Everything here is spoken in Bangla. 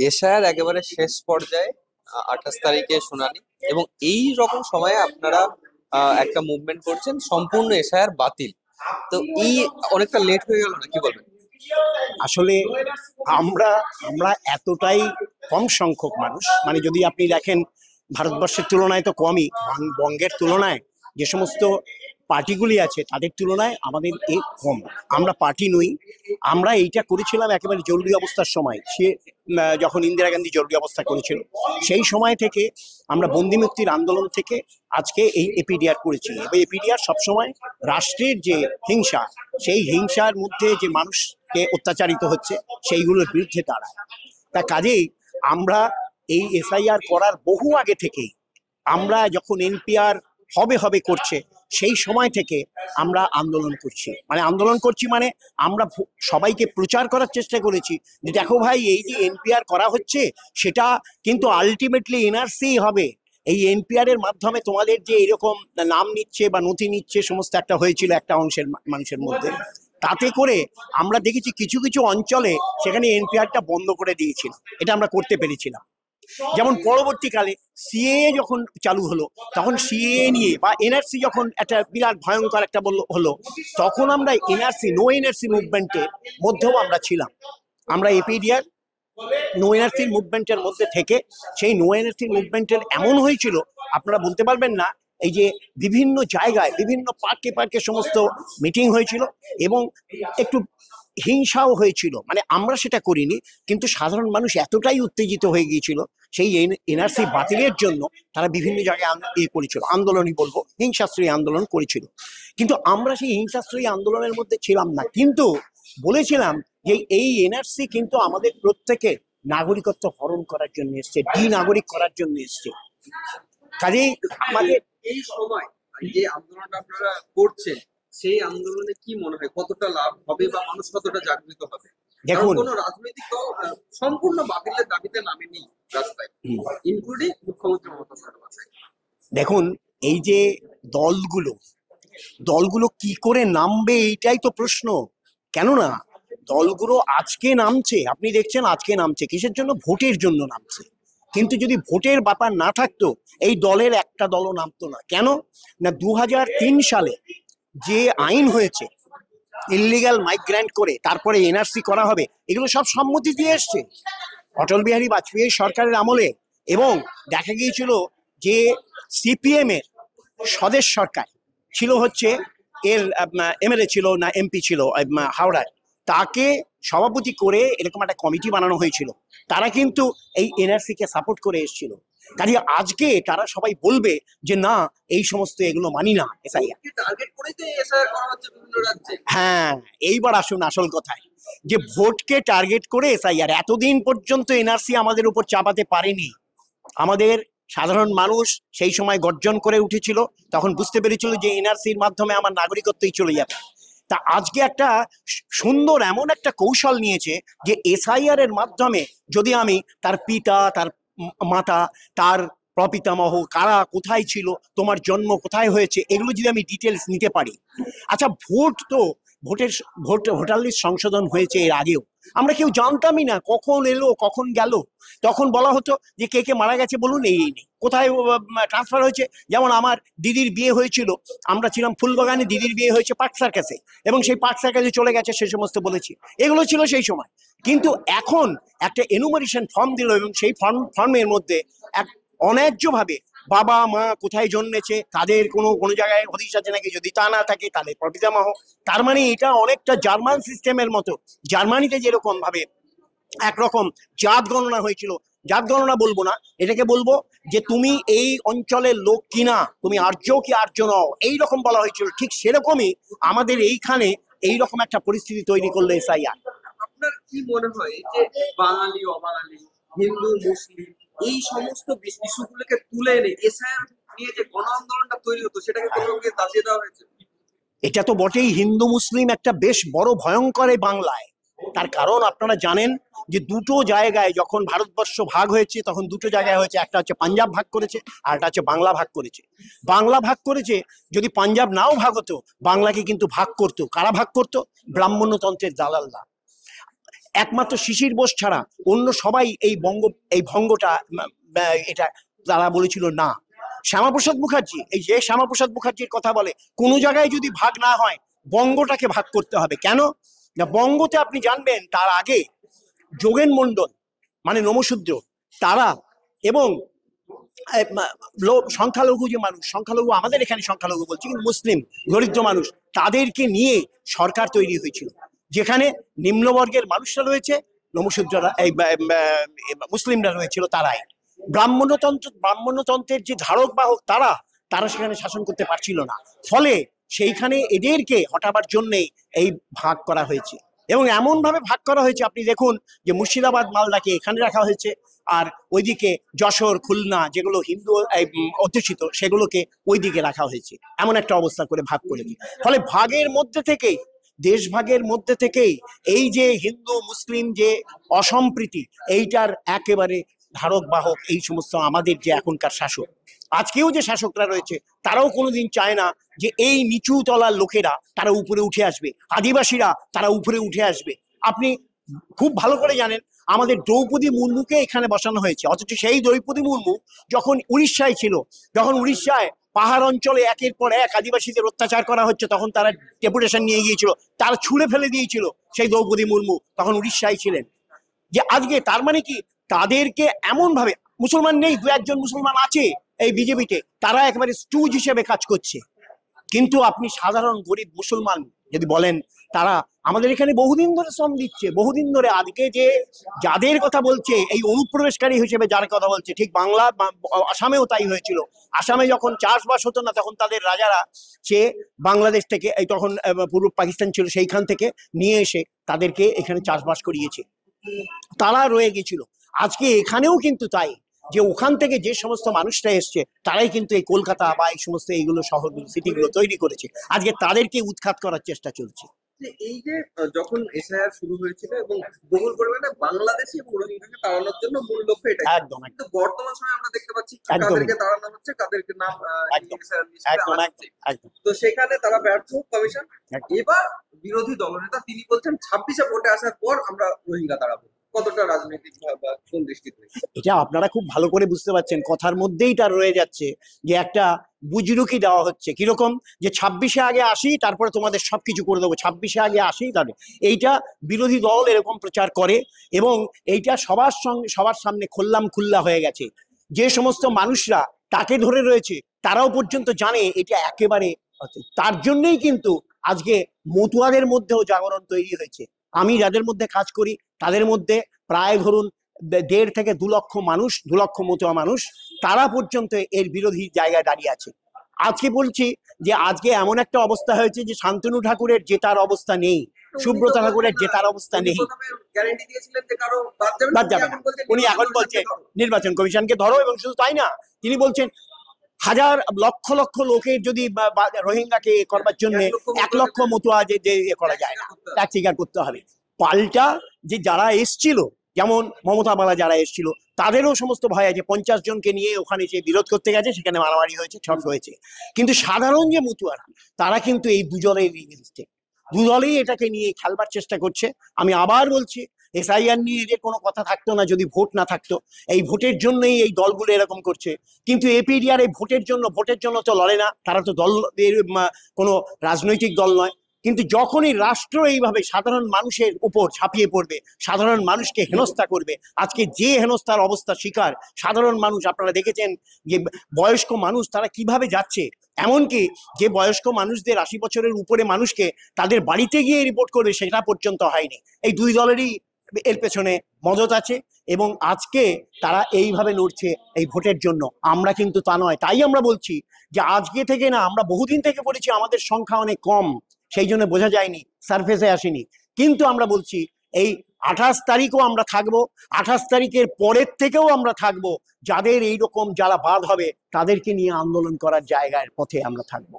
এশায়ার একেবারে শেষ পর্যায়ে 28 তারিখে শুনানি, এবং এই রকম সময়ে আপনারা একটা মুভমেন্ট করছেন সম্পূর্ণ এশায়ার বাতিল। তো এই অনেকটা লেট হয়ে গেল না, কি বলবেন? আসলে আমরা আমরা এতটাই কম সংখ্যক মানুষ, মানে যদি আপনি দেখেন ভারতবর্ষের তুলনায় তো কমই, বঙ্গের তুলনায় যে সমস্ত পার্টিগুলি আছে তাদের তুলনায় আমাদের এই কম। আমরা পার্টি নই। আমরা এইটা করেছিলাম একেবারে জরুরি অবস্থার সময়, যখন ইন্দিরা গান্ধী জরুরি অবস্থা করেছিল সেই সময় থেকে আমরা বন্দি মুক্তির আন্দোলন থেকে আজকে এই এপিডিআর করেছি। এবং এপিডিআর সবসময় রাষ্ট্রের যে হিংসা, সেই হিংসার মধ্যে যে মানুষকে অত্যাচারিত হচ্ছে সেইগুলোর বিরুদ্ধে দাঁড়ায়। তা কাজেই আমরা এই এসআইআর করার বহু আগে থেকেই, আমরা যখন এনপিআর হবে হবে করছে সেই সময় থেকে আমরা আন্দোলন করছি। মানে আমরা সবাইকে প্রচার করার চেষ্টা করেছি যে দেখো ভাই, এই যে এনপিআর করা হচ্ছে সেটা কিন্তু আলটিমেটলি এনআরসি হবে। এই এনপিআর এর মাধ্যমে তোমাদের যে এরকম নাম নিচ্ছে বা নথি নিচ্ছে সমস্ত একটা হয়েছিল একটা অংশের মানুষের মধ্যে, তাতে করে আমরা দেখেছি কিছু কিছু অঞ্চলে সেখানে এনপিআরটা বন্ধ করে দিয়েছিল। এটা আমরা করতে পেরেছিলাম। যেমন পরবর্তীকালে সিএ যখন চালু হলো, তখন সিএ নিয়ে বা এনআরসি যখন একটা বিরাট ভয়ঙ্কর একটা হলো, তখন আমরা এনআরসি নো এনআরসি মুভমেন্টের মধ্যেও আমরা ছিলাম। আমরা এপিডিআর নো এনআরসি মুভমেন্টের মধ্যে থেকে সেই নো এনআরসি মুভমেন্টের এমন হয়েছিল আপনারা বলতে পারবেন না। এই যে বিভিন্ন জায়গায় বিভিন্ন পার্কে পার্কে সমস্ত মিটিং হয়েছিল এবং একটু হিংসাও হয়েছিল। মানে আমরা সেটা করিনি, কিন্তু সাধারণ মানুষ এতটাই উত্তেজিত হয়ে গিয়েছিল সেই এনআরসি বাতিলের জন্য, তারা বিভিন্ন জায়গায় করেছিল, আন্দোলনই বলবো, হিংসাশ্রয়ী আন্দোলন করেছিল। কিন্তু আমরা সেই হিংসাশ্রয়ী আন্দোলনের মধ্যে ছিলাম না, কিন্তু বলেছিলাম যে এই এনআরসি কিন্তু আমাদের প্রত্যেকের নাগরিকত্ব হরণ করার জন্য এসছে, নাগরিক করার জন্য এসছে। কাজেই আমাদের এই সময় যে আন্দোলনটা আপনারা করছেন, সেই আন্দোলনে কি মনে হয় কতটা লাভ হবে বা মানুষ কতটা জাগৃত হবে? দেখুন, কোনো রাজনৈতিক দল সম্পূর্ণ বাতিলের দাবিতে নামেনি রাস্তায়, ইনক্লুডিং মুখ্যমন্ত্রী মমতা বন্দ্যোপাধ্যায়। দেখুন, এই যে দলগুলো দলগুলো কি করে নামবে এইটাই তো প্রশ্ন। কেননা দলগুলো আজকে নামছে, আপনি দেখছেন আজকে নামছে কিসের জন্য? ভোটের জন্য নামছে। কিন্তু যদি ভোটের ব্যাপার না থাকতো এই দলের একটা দলও নামতো না। কেন না, 2003 সালে যে আইন হয়েছে ইললিগাল মাইগ্রেন্ট করে তারপরে এনআরসি করা হবে, এগুলো সব সম্মতি দিয়ে এসছে অটল বিহারী বাজপেয়ী সরকারের আমলে। এবং দেখা গিয়েছিল যে সিপিএম এর স্বদেশ সরকার ছিল, হচ্ছে এর এমএলএ ছিল না এমপি ছিল হাওড়ায়, তাকে সভাপতি করে এরকম একটা কমিটি বানানো হয়েছিল। তারা কিন্তু এই এনআরসি কে সাপোর্ট করে এসেছিল। কাজে আজকে তারা সবাই বলবে যে না, এই সমস্ত এগুলো মানি না। টার্গেট করেই তো এসআইআর করা হচ্ছে বিভিন্ন রাজ্যে। হ্যাঁ, এইবার আসুন আসল কথায়, যে ভোটকে টার্গেট করে এসআইআর। এতদিন পর্যন্ত এনআরসি আমাদের উপর চাপাতে পারেনি। আমাদের সাধারণ মানুষ সেই সময় গর্জন করে উঠেছিল, তখন বুঝতে পেরেছিল যে এনআরসির মাধ্যমে আমার নাগরিকত্বই চলে যাবে। তা আজকে একটা সুন্দর এমন একটা কৌশল নিয়েছে যে এসআইআর এর মাধ্যমে যদি আমি তার পিতা, তার মাতা, তার প্রপিতামহ কারা কোথায় ছিল, তোমার জন্ম কোথায় হয়েছে, এগুলো যদি আমি ডিটেলস নিতে পারি। আচ্ছা, ভোটার লিস্ট সংশোধন হয়েছে এর আগেও, আমরা কেউ জানতামই না কখন এলো কখন গেল। তখন বলা হতো যে কে কে মারা গেছে বলুন, এই নেই কোথায় ট্রান্সফার হয়েছে। যেমন আমার দিদির বিয়ে হয়েছিল, আমরা ছিলাম ফুলবাগানে, দিদির বিয়ে হয়েছে পার্ক সার্কাসে, এবং সেই পার্ক সার্কাসে চলে গেছে সে সমস্ত বলেছি। এগুলো ছিল সেই সময়। কিন্তু এখন একটা এনুমারেশন ফর্ম দিল, এবং সেই ফর্মের মধ্যে এক অন্যায্যভাবে বাবা মা কোথায় জন্মেছে তাদের কোনো জায়গায় হদিশ আছে নাকি, যদি তা না থাকে তাহলে প্রপিতামহ। তার মানে এটা অনেকটা জার্মান সিস্টেমের মতো। জার্মানিতে যেরকম ভাবে একরকম জাত গণনা হয়েছিল, জাত গণনা বলবো না, এটাকে বলবো যে তুমি এই অঞ্চলের লোক কিনা, তুমি আর্য কি আর্য নও, এইরকম বলা হয়েছিল। ঠিক সেরকমই আমাদের এইখানে এইরকম একটা পরিস্থিতি তৈরি করলো এসআইআর। আপনার কি মনে হয় যে বাঙালি অবাঙালি, হিন্দু মুসলিম, এই সমস্ত ইস্যুগুলোকে তুলে এনে এসআইআর নিয়ে যে গণ আন্দোলনটা তৈরি হতো, সেটাকে কোনোভাবে দাবিয়ে দেওয়া হয়েছে? এটা তো বটেই, হিন্দু মুসলিম একটা বেশ বড় ভয়ঙ্কর এই বাংলায়। তার কারণ আপনারা জানেন যে দুটো জায়গায় যখন ভারতবর্ষ ভাগ হয়েছে তখন দুটো জায়গায় হয়েছে, একটা হচ্ছে পাঞ্জাব ভাগ করেছে আর একটা হচ্ছে বাংলা ভাগ করেছে। বাংলা ভাগ করেছে, যদি পাঞ্জাব নাও ভাগ হতো বাংলাকে কিন্তু ভাগ করতো। কারা ভাগ করতো? ব্রাহ্মণ্যতন্ত্রের দালালরা। একমাত্র শিশির বোস ছাড়া অন্য সবাই এই ভঙ্গটা এটা তারা বলেছিল না। শ্যামাপ্রসাদ মুখার্জি, এই যে শ্যামাপ্রসাদ মুখার্জির কথা বলে, কোনো জায়গায় যদি ভাগ না হয় বঙ্গটাকে ভাগ করতে হবে। কেন না, বঙ্গতে আপনি জানবেন তার আগে যোগেন মণ্ডল মানে নমশূদ্র তারা এবং সংখ্যালঘু যে মানুষ, সংখ্যালঘু আমাদের এখানে সংখ্যালঘু বলছি কিন্তু মুসলিম দরিদ্র মানুষ, তাদেরকে নিয়ে সরকার তৈরি হয়েছিল, যেখানে নিম্নবর্গের মানুষরা রয়েছে, নমশূদ্ররা এই মুসলিমরা রয়েছিল তারাই। ব্রাহ্মণ্যতন্ত্রের যে ধারক বাহক তারা তারা সেখানে শাসন করতে পারছিল না, ফলে সেইখানে এদেরকে হটাবার জন্যেই এই ভাগ করা হয়েছে। এবং এমন ভাবে ভাগ করা হয়েছে, আপনি দেখুন যে মুর্শিদাবাদ মালদাকে এখানে রাখা হয়েছে, আর ওইদিকে যশোর খুলনা যেগুলো হিন্দু অধ্যুষিত সেগুলোকে ওইদিকে রাখা হয়েছে। এমন একটা অবস্থা করে ভাগ করেছে। ফলে ভাগের মধ্যে থেকেই, দেশভাগের মধ্যে থেকেই এই যে হিন্দু মুসলিম যে অসম্প্রীতি, এইটার একেবারে ধারক বাহক এই সমস্ত আমাদের যে এখনকার শাসক। আজকেও যে শাসকরা রয়েছে তারাও কোনোদিন চায় না যে এই নিচু তলার লোকেরা তারা উপরে উঠে আসবে, আদিবাসীরা তারা উপরে উঠে আসবে। আপনি খুব ভালো করে জানেন আমাদের দ্রৌপদী মুর্মুকে এখানে বসানো হয়েছে, অথচ সেই দ্রৌপদী মুর্মু যখন উড়িষ্যায় ছিল, যখন উড়িষ্যায় পাহাড় অঞ্চলে একের পর এক আদিবাসীদের অত্যাচার করা হচ্ছে, তখন তারা ডেপুটেশন নিয়ে গিয়েছিল, তারা ছুঁড়ে ফেলে দিয়েছিল সেই দ্রৌপদী মুর্মু তখন উড়িষ্যায় ছিলেন। যে আজকে তার মানে কি, তাদেরকে এমন ভাবে, মুসলমান নেই, দু একজন মুসলমান আছে এই বিজেপিতে, তারা একেবারে স্টুজ হিসেবে কাজ করছে। কিন্তু আপনি সাধারণ গরিব মুসলমান যদি বলেন, তারা আমাদের এখানে বহুদিন ধরে শ্রম দিচ্ছে, বহুদিন ধরে। আজকে যে যাদের কথা বলছে, এই অনুপ্রবেশকারী হিসেবে যার কথা বলছে, ঠিক বাংলা আসামেও তাই হয়েছিল। আসামে যখন চাষবাস হতো না, তখন তাদের রাজারা সে বাংলাদেশ থেকে, এই তখন পূর্ব পাকিস্তান ছিল, সেইখান থেকে নিয়ে এসে তাদেরকে এখানে চাষবাস করিয়েছে, তারা রয়ে গেছিল। আজকে এখানেও কিন্তু তাই, যে ওখান থেকে যে সমস্ত মানুষরা এসছে তারাই কিন্তু এই কলকাতা বা এই সমস্ত এইগুলো শহরগুলো সিটিগুলো তৈরি করেছে। আজকে তাদেরকে উৎখাত করার চেষ্টা চলছে। এই যে যখন এসআইআর শুরু হয়েছিল এবং বহুল পরিমাণে বাংলাদেশি এবং রোহিঙ্গাকে তাড়ানোর জন্য মূল লক্ষ্য এটা, একদম কিন্তু বর্তমান সময়ে আমরা দেখতে পাচ্ছি একদমই। কাদেরকে তাড়ানো হচ্ছে, কাদেরকে নাম একদম SIR লিস্টে একদম আনা একদম হচ্ছে। একদম তো সেখানে তারা ব্যর্থ কমিশন। একদম। এবার বিরোধী দলনেতা তিনি বলছেন 26-এ ভোটে আসার পর আমরা রোহিঙ্গা তাড়াবো। কতটা রাজনৈতিক বা কোন দৃষ্টিতে? এটা আপনারা খুব ভালো করে বুঝতে পারছেন, কথার মধ্যেই তার রয়ে যাচ্ছে যে একটা বুজরুকি দেওয়া হচ্ছে, কিরকম যে 26-এ আগে আসি তারপরে তোমাদের সবকিছু করে দেবো, 26-এ আগে আসি তাহলে। এইটা বিরোধী দল এরকম প্রচার করে এবং এইটা সবার সামনে খোল্লা হয়ে গেছে। যে সমস্ত মানুষরা তাকে ধরে রয়েছে তারাও পর্যন্ত জানে এটা একেবারে। তার জন্যই কিন্তু আজকে মতুয়াদের মধ্যেও জাগরণ তৈরি হয়েছে। আমি যাদের মধ্যে কাজ করি তাদের মধ্যে প্রায় ধরুন 1.5 থেকে 2 লক্ষ মানুষ, 2 লক্ষ মতুয়া মানুষ, তারা পর্যন্ত এর বিরোধী জায়গায় দাঁড়িয়ে আছে। আজকে বলছি যে আজকে এমন একটা অবস্থা হয়েছে যে শান্তনু ঠাকুরের জেতার অবস্থা নেই, সুব্রত ঠাকুরের জেতার অবস্থা নেই। গ্যারান্টি দিয়েছিলেন যে কারো বাদ যাবে না। উনি এখন বলছেন নির্বাচন কমিশনকে ধরো, এবং শুধু তাই না, তিনি বলছেন হাজার লক্ষ লক্ষ লোকের যদি রোহিঙ্গাকে করবার জন্য 1 লক্ষ মতুয়া যে করা যায় না, তা স্বীকার করতে হবে। পাল্টা যে যারা এসছিল, যেমন মমতা বালা যারা এসছিল, তাদেরও সমস্ত ভয় আছে। 50 জনকে নিয়ে ওখানে যে বিরোধ করতে গেছে, সেখানে মারামারি হয়েছে, ছট হয়েছে। কিন্তু সাধারণ যে মতুয়ারা, তারা কিন্তু এই দুজলের বিরুদ্ধে, দুদলেই এটাকে নিয়ে খেলবার চেষ্টা করছে। আমি আবার বলছি, SIR নিয়ে এদের কোনো কথা থাকতো না যদি ভোট না থাকতো। এই ভোটের জন্যই এই দলগুলো এরকম করছে। কিন্তু APDR এই ভোটের জন্য তো লড়ে না, তারা তো দল কোনো রাজনৈতিক দল নয়। কিন্তু যখনই রাষ্ট্র এইভাবে সাধারণ মানুষের উপর ঝাঁপিয়ে পড়বে, সাধারণ মানুষকে হেনস্থা করবে, আজকে যে হেনস্থার অবস্থা শিকার সাধারণ মানুষ, আপনারা দেখেছেন যে বয়স্ক মানুষ তারা কিভাবে যাচ্ছে, এমনকি যে বয়স্ক মানুষদের 80 বছরের উপরে মানুষকে তাদের বাড়িতে গিয়ে রিপোর্ট করবে সেটা পর্যন্ত হয়নি। এই দুই দলেরই এর পেছনে মদত আছে এবং আজকে তারা এইভাবে লড়ছে এই ভোটের জন্য। আমরা কিন্তু তা নয়। তাই আমরা বলছি যে আজকে থেকে না, আমরা বহুদিন থেকে বলেছি আমাদের সংখ্যা অনেক কম, সেই জন্য বোঝা যায়নি, সারফেসে আসেনি। কিন্তু আমরা বলছি এই 28 তারিখও আমরা থাকবো, 28 তারিখের পরের থেকেও আমরা থাকবো। যাদের এইরকম যারা বাদ হবে তাদেরকে নিয়ে আন্দোলন করার জায়গার পথে আমরা থাকবো।